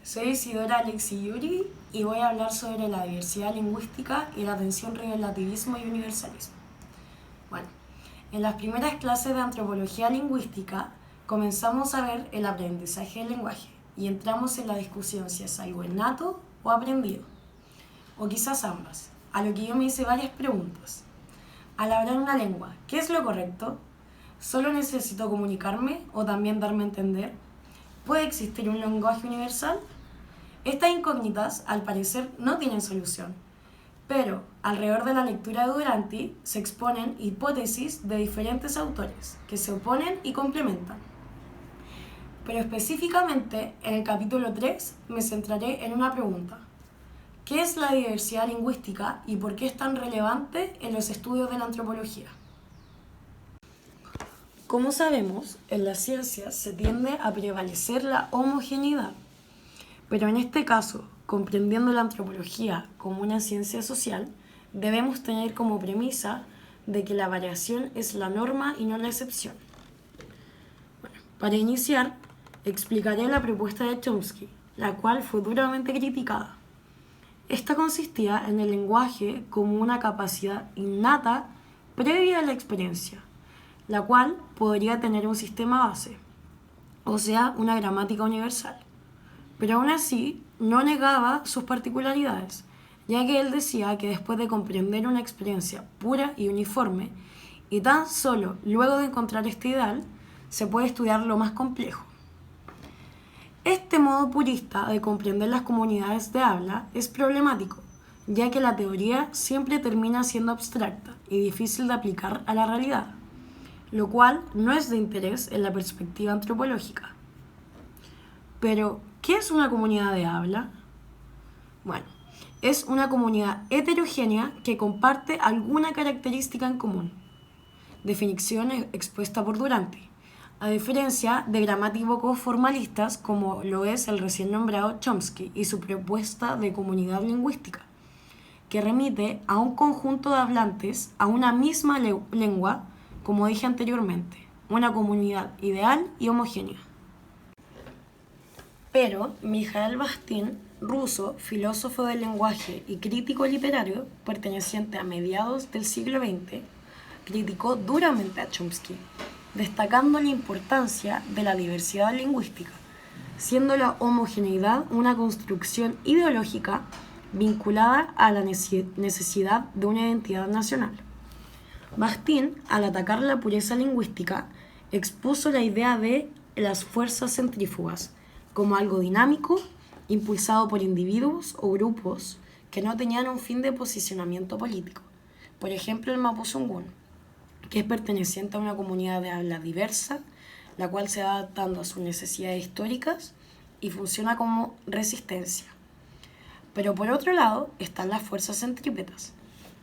Soy Isidora Alexi Yuri y voy a hablar sobre la diversidad lingüística y la tensión relativismo y universalismo. Bueno, en las primeras clases de antropología lingüística comenzamos a ver el aprendizaje del lenguaje y entramos en la discusión si es algo innato o aprendido, o quizás ambas, a lo que yo me hice varias preguntas. Al hablar una lengua, ¿qué es lo correcto? ¿Solo necesito comunicarme o también darme a entender? ¿Puede existir un lenguaje universal? Estas incógnitas, al parecer, no tienen solución, pero alrededor de la lectura de Duranty se exponen hipótesis de diferentes autores que se oponen y complementan. Pero específicamente, en el capítulo 3 me centraré en una pregunta. ¿Qué es la diversidad lingüística y por qué es tan relevante en los estudios de la antropología? Como sabemos, en las ciencias se tiende a prevalecer la homogeneidad, pero en este caso, comprendiendo la antropología como una ciencia social, debemos tener como premisa de que la variación es la norma y no la excepción. Bueno, para iniciar, explicaré la propuesta de Chomsky, la cual fue duramente criticada. Esta consistía en el lenguaje como una capacidad innata previa a la experiencia, la cual podría tener un sistema base, o sea, una gramática universal. Pero aún así, no negaba sus particularidades, ya que él decía que después de comprender una experiencia pura y uniforme, y tan solo luego de encontrar este ideal, se puede estudiar lo más complejo. Este modo purista de comprender las comunidades de habla es problemático, ya que la teoría siempre termina siendo abstracta y difícil de aplicar a la realidad, lo cual no es de interés en la perspectiva antropológica. Pero, ¿qué es una comunidad de habla? Bueno, es una comunidad heterogénea que comparte alguna característica en común. Definición expuesta por Duranty, a diferencia de gramáticos formalistas como lo es el recién nombrado Chomsky y su propuesta de comunidad lingüística, que remite a un conjunto de hablantes a una misma lengua, como dije anteriormente, una comunidad ideal y homogénea. Pero Mikhail Bakhtin, ruso, filósofo del lenguaje y crítico literario, perteneciente a mediados del siglo XX, criticó duramente a Chomsky, destacando la importancia de la diversidad lingüística, siendo la homogeneidad una construcción ideológica vinculada a la necesidad de una identidad nacional. Bakhtin, al atacar la pureza lingüística, expuso la idea de las fuerzas centrífugas como algo dinámico, impulsado por individuos o grupos que no tenían un fin de posicionamiento político. Por ejemplo, el Mapudungun, que es perteneciente a una comunidad de habla diversa, la cual se va adaptando a sus necesidades históricas y funciona como resistencia. Pero por otro lado están las fuerzas centrípetas,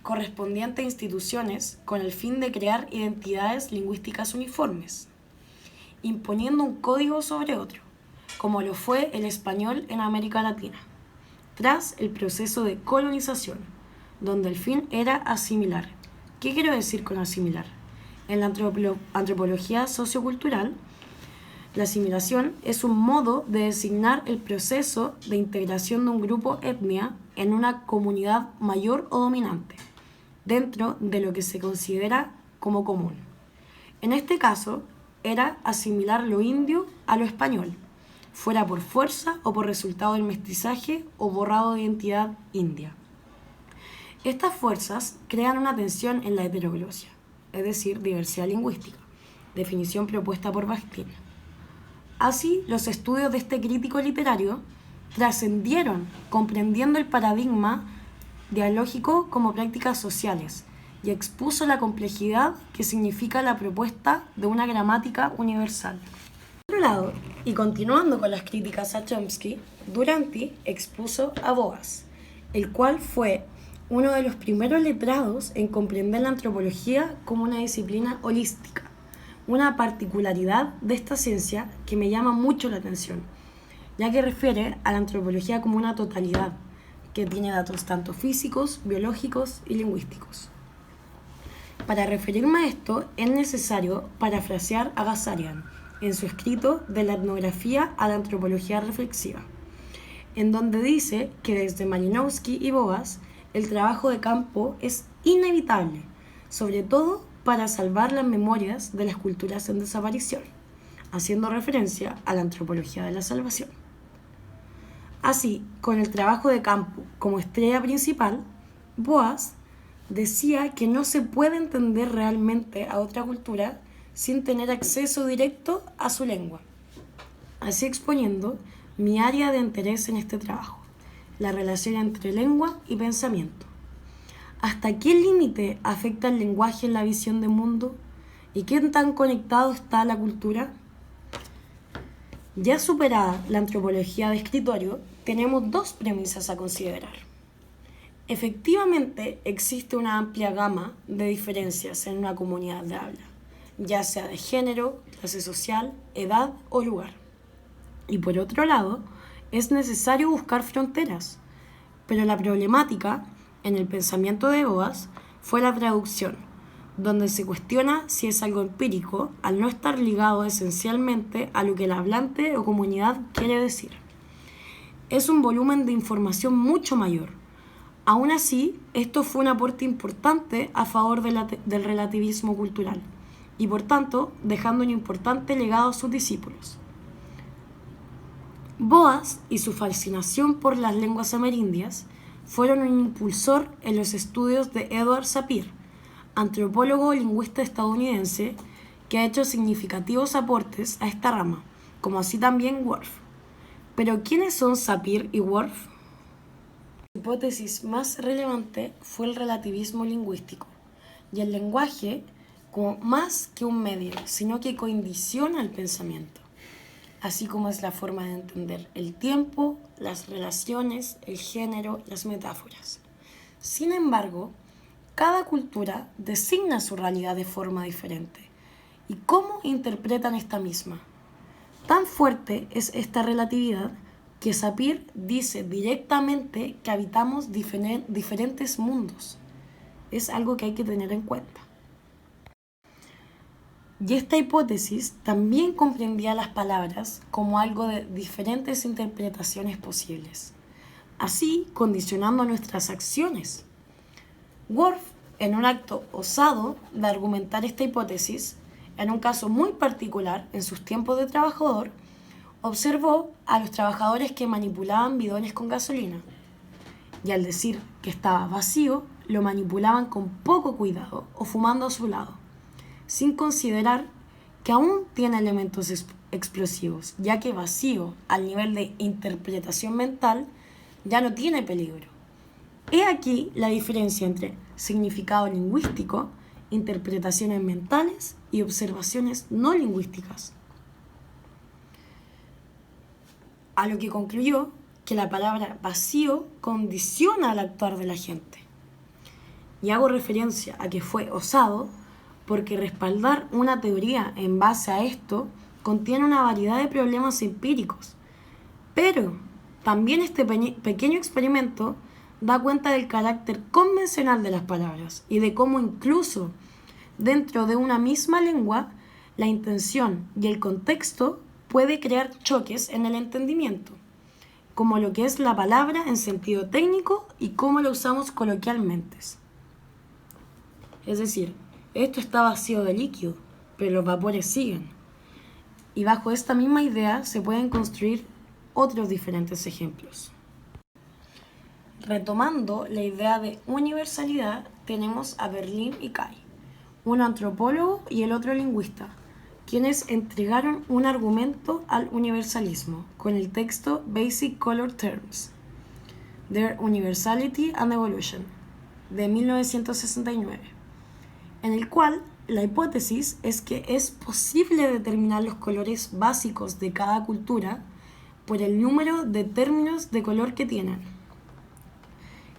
correspondientes a instituciones con el fin de crear identidades lingüísticas uniformes, imponiendo un código sobre otro, como lo fue el español en América Latina, tras el proceso de colonización, donde el fin era asimilar. ¿Qué quiero decir con asimilar? En la antropología sociocultural, la asimilación es un modo de designar el proceso de integración de un grupo etnia en una comunidad mayor o dominante, dentro de lo que se considera como común. En este caso, era asimilar lo indio a lo español, fuera por fuerza o por resultado del mestizaje o borrado de identidad india. Estas fuerzas crean una tensión en la heteroglosia, es decir, diversidad lingüística, definición propuesta por Bakhtin. Así, los estudios de este crítico literario trascendieron comprendiendo el paradigma dialógico como prácticas sociales y expuso la complejidad que significa la propuesta de una gramática universal. Por otro lado, y continuando con las críticas a Chomsky, Duranty expuso a Boas, el cual fue uno de los primeros letrados en comprender la antropología como una disciplina holística, una particularidad de esta ciencia que me llama mucho la atención, ya que refiere a la antropología como una totalidad, que tiene datos tanto físicos, biológicos y lingüísticos. Para referirme a esto es necesario parafrasear a Ghazarian en su escrito de la etnografía a la antropología reflexiva. en donde dice que desde Malinowski y Boas el trabajo de campo es inevitable, sobre todo para salvar las memorias de las culturas en desaparición, haciendo referencia a la antropología de la salvación. Así, con el trabajo de campo como estrella principal, Boas decía que no se puede entender realmente a otra cultura sin tener acceso directo a su lengua, así exponiendo mi área de interés en este trabajo, la relación entre lengua y pensamiento. ¿Hasta qué límite afecta el lenguaje en la visión del mundo? ¿Y qué tan conectado está la cultura? Ya superada la antropología de escritorio, tenemos dos premisas a considerar. Efectivamente, existe una amplia gama de diferencias en una comunidad de habla, ya sea de género, clase social, edad o lugar. Y por otro lado, es necesario buscar fronteras, pero la problemática en el pensamiento de Boas fue la traducción, donde se cuestiona si es algo empírico al no estar ligado esencialmente a lo que el hablante o comunidad quiere decir. Es un volumen de información mucho mayor. Aún así, esto fue un aporte importante a favor del relativismo cultural y por tanto dejando un importante legado a sus discípulos. Boas y su fascinación por las lenguas amerindias fueron un impulsor en los estudios de Edward Sapir, antropólogo lingüista estadounidense que ha hecho significativos aportes a esta rama, como así también Worf. Pero ¿quiénes son Sapir y Worf? La hipótesis más relevante fue el relativismo lingüístico y el lenguaje como más que un medio, sino que condiciona el pensamiento, así como es la forma de entender el tiempo, las relaciones, el género, las metáforas. Sin embargo, cada cultura designa su realidad de forma diferente. ¿Y cómo interpretan esta misma? Tan fuerte es esta relatividad que Sapir dice directamente que habitamos diferentes mundos. Es algo que hay que tener en cuenta. Y esta hipótesis también comprendía las palabras como algo de diferentes interpretaciones posibles, así condicionando nuestras acciones. Worf, en un acto osado de argumentar esta hipótesis, en un caso muy particular en sus tiempos de trabajador, observó a los trabajadores que manipulaban bidones con gasolina, y al decir que estaba vacío, lo manipulaban con poco cuidado o fumando a su lado, sin considerar que aún tiene elementos explosivos, ya que vacío al nivel de interpretación mental ya no tiene peligro. He aquí la diferencia entre significado lingüístico, interpretaciones mentales y observaciones no lingüísticas. A lo que concluyó que la palabra vacío condiciona al actuar de la gente. Y hago referencia a que fue osado porque respaldar una teoría en base a esto contiene una variedad de problemas empíricos. Pero también este pequeño experimento da cuenta del carácter convencional de las palabras y de cómo incluso dentro de una misma lengua la intención y el contexto puede crear choques en el entendimiento, como lo que es la palabra en sentido técnico y cómo la usamos coloquialmente. Es decir, esto está vacío de líquido, pero los vapores siguen. Y bajo esta misma idea se pueden construir otros diferentes ejemplos. Retomando la idea de universalidad, tenemos a Berlin y Kay, un antropólogo y el otro lingüista, quienes entregaron un argumento al universalismo con el texto Basic Color Terms, Their Universality and Evolution, de 1969, en el cual la hipótesis es que es posible determinar los colores básicos de cada cultura por el número de términos de color que tienen.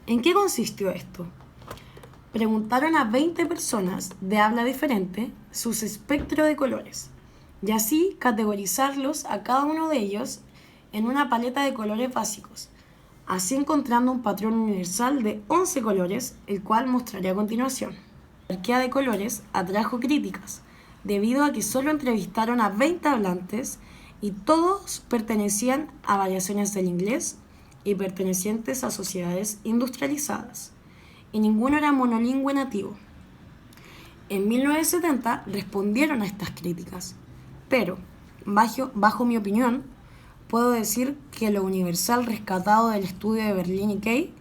¿En qué consistió esto? Preguntaron a 20 personas de habla diferente sus espectros de colores y así categorizarlos a cada uno de ellos en una paleta de colores básicos, así encontrando un patrón universal de 11 colores, el cual mostraré a continuación. La jerarquía de colores atrajo críticas, debido a que solo entrevistaron a 20 hablantes y todos pertenecían a variaciones del inglés, y pertenecientes a sociedades industrializadas, y ninguno era monolingüe nativo. En 1970 respondieron a estas críticas, pero, bajo mi opinión, puedo decir que lo universal rescatado del estudio de Berlín y Kay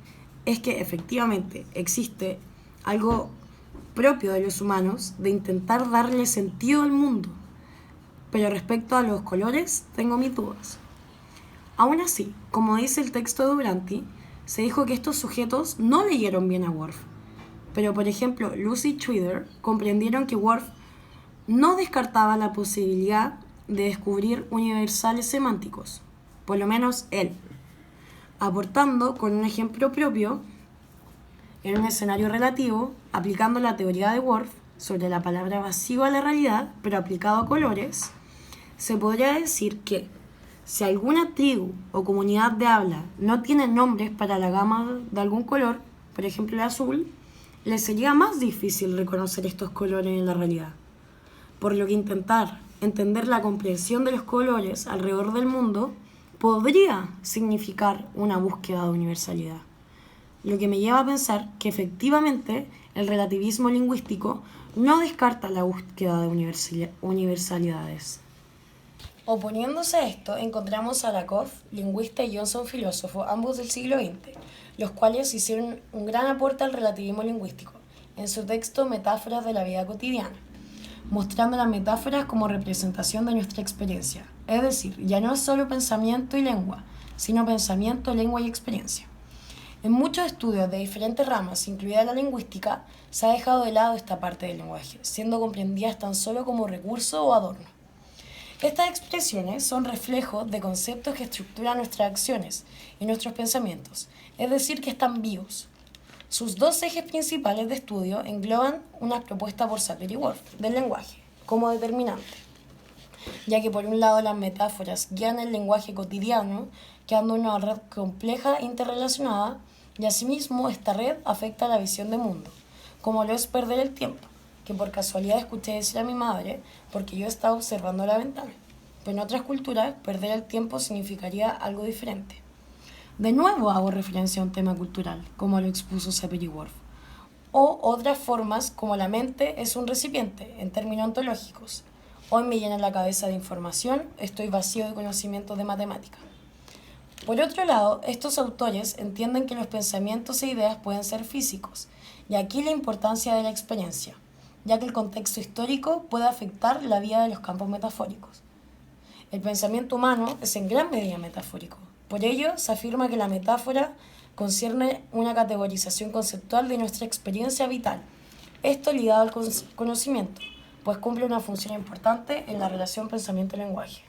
es que efectivamente existe algo propio de los humanos de intentar darle sentido al mundo, pero respecto a los colores tengo mis dudas. Aún así, como dice el texto de Duranty, se dijo que estos sujetos no leyeron bien a Worf, pero por ejemplo Lucy y Schroeder comprendieron que Worf no descartaba la posibilidad de descubrir universales semánticos, por lo menos él, aportando con un ejemplo propio en un escenario relativo, aplicando la teoría de Worf sobre la palabra vacío a la realidad, pero aplicado a colores. Se podría decir que si alguna tribu o comunidad de habla no tiene nombres para la gama de algún color, por ejemplo el azul, les sería más difícil reconocer estos colores en la realidad. Por lo que intentar entender la comprensión de los colores alrededor del mundo podría significar una búsqueda de universalidad. Lo que me lleva a pensar que efectivamente el relativismo lingüístico no descarta la búsqueda de universalidades. Oponiéndose a esto, encontramos a Lakoff, lingüista, y Johnson, filósofo, ambos del siglo XX, los cuales hicieron un gran aporte al relativismo lingüístico en su texto Metáforas de la vida cotidiana, mostrando las metáforas como representación de nuestra experiencia, es decir, ya no es solo pensamiento y lengua, sino pensamiento, lengua y experiencia. En muchos estudios de diferentes ramas, incluida la lingüística, se ha dejado de lado esta parte del lenguaje, siendo comprendidas tan solo como recurso o adorno. Estas expresiones son reflejos de conceptos que estructuran nuestras acciones y nuestros pensamientos, es decir, que están vivos. Sus dos ejes principales de estudio engloban una propuesta por Sapir y Whorf del lenguaje como determinante, ya que por un lado las metáforas guían el lenguaje cotidiano, creando una red compleja e interrelacionada, y asimismo esta red afecta la visión de mundo, como lo es perder el tiempo, que por casualidad escuché decir a mi madre porque yo estaba observando la ventana. Pero en otras culturas, perder el tiempo significaría algo diferente. De nuevo hago referencia a un tema cultural, como lo expuso Sapir y Whorf, o otras formas como la mente es un recipiente, en términos ontológicos. Hoy me llena la cabeza de información, estoy vacío de conocimientos de matemática. Por otro lado, estos autores entienden que los pensamientos e ideas pueden ser físicos, y aquí la importancia de la experiencia, ya que el contexto histórico puede afectar la vida de los campos metafóricos. El pensamiento humano es en gran medida metafórico. Por ello, se afirma que la metáfora concierne una categorización conceptual de nuestra experiencia vital, esto ligado al conocimiento, pues cumple una función importante en la relación pensamiento-lenguaje.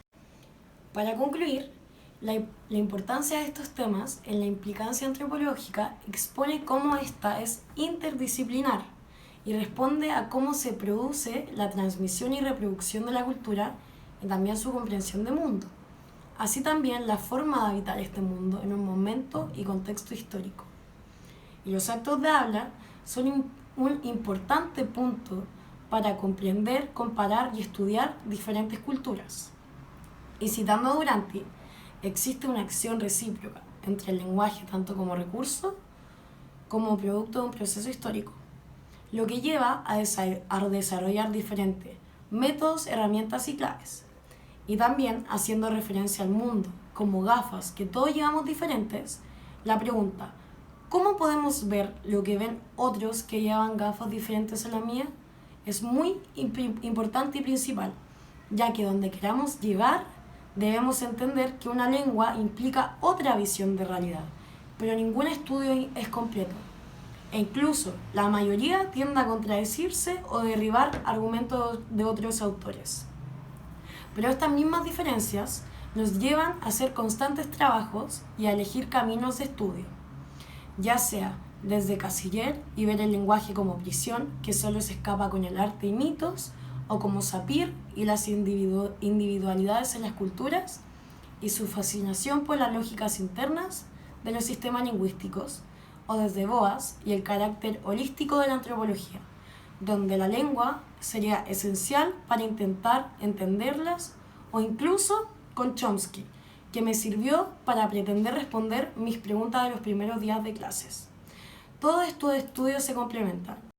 Para concluir, la importancia de estos temas en la implicancia antropológica expone cómo ésta es interdisciplinar y responde a cómo se produce la transmisión y reproducción de la cultura y también su comprensión de mundo. Así también la forma de habitar este mundo en un momento y contexto histórico. Y los actos de habla son un importante punto para comprender, comparar y estudiar diferentes culturas. Y citando a Duranty, existe una acción recíproca entre el lenguaje tanto como recurso como producto de un proceso histórico, lo que lleva a desarrollar diferentes métodos, herramientas y claves. Y también, haciendo referencia al mundo como gafas que todos llevamos diferentes, la pregunta, ¿cómo podemos ver lo que ven otros que llevan gafas diferentes a la mía? Es muy importante y principal, ya que donde queramos llegar, debemos entender que una lengua implica otra visión de realidad, pero ningún estudio es completo. E incluso la mayoría tiende a contradecirse o derribar argumentos de otros autores. Pero estas mismas diferencias nos llevan a hacer constantes trabajos y a elegir caminos de estudio, ya sea desde Casiller y ver el lenguaje como prisión que solo se escapa con el arte y mitos, o como Sapir y las individualidades en las culturas y su fascinación por las lógicas internas de los sistemas lingüísticos, o desde Boas y el carácter holístico de la antropología, donde la lengua sería esencial para intentar entenderlas, o incluso con Chomsky, que me sirvió para pretender responder mis preguntas de los primeros días de clases. Todos estos estudios se complementan.